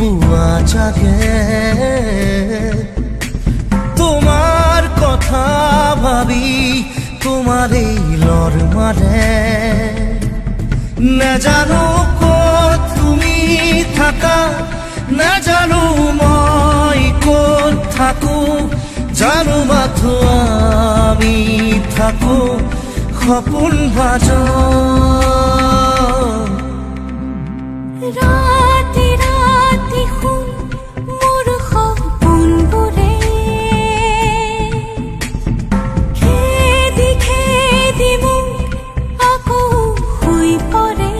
পুৱা জাগে তোমাৰ কথা ভাবি তোমাৰ এই লৰ মাৰে নাজানো ক'ত তুমি থাকা নাজানো মই ক'ত থাকো জানো মাথো আমি থাকো সপোন ভাজত ৰাতি ৰাতি শুন মোৰ সপোনবোৰে খেদি খেদি মোক আকৌ শুই পৰে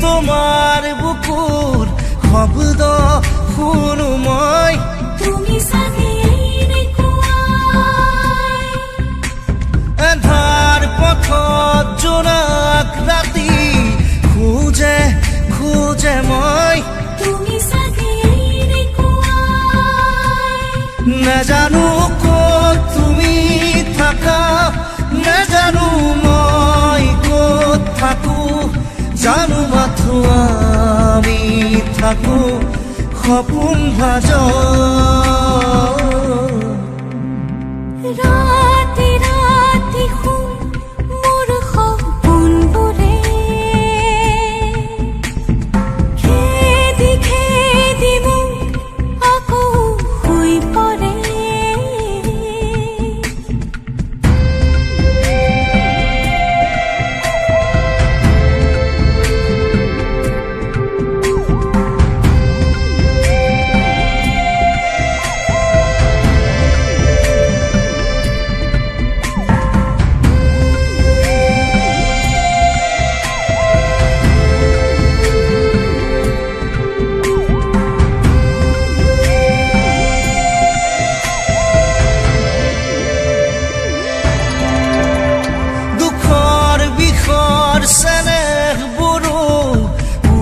তোমাৰ বুকুৰ শব্দ শুনো মই তুমি চাগে এন্ধাৰ পথত জোনাক ৰাতি খোজে খোজে মই তুমি চাগে নাজানো ক'ত তুমি থাকা নাজানো মই ক'ত থাকো জানো মাথো আমি থাকো সপোন ভাজত ৰাতি ৰাতি শুন মোৰ সপোনবোৰে খেদি খেদি মোক আকৌ শুই পৰে চেনেহবোৰো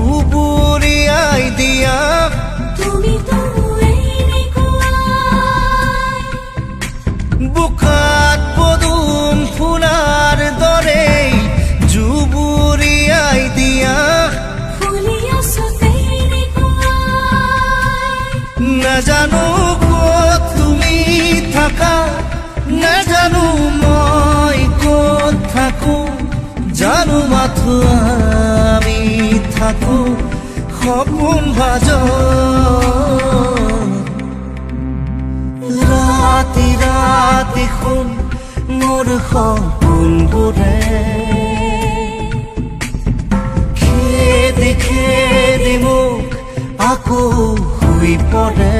উবুৰিয়াই দিয়া তুমিতো বোকাত পদুম ফুলাৰ দৰে জুবুৰিয়াই দিয়া ফুলি আছো নাজানো ক'ত তুমি থাকা নাজানো মই ক'ত থাকো জানো মাথো আমি থাকো সপোন ভাজত ৰাতি ৰাতি শুন মোৰ সপোনবোৰে খেদি খেদি মোক আকৌ শুই পৰে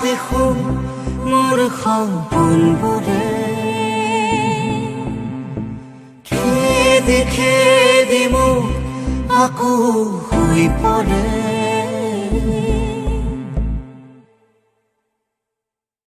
দেখোন মোৰ সপোনবোৰে খেদি খেদি মোক আকৌ শুই পৰে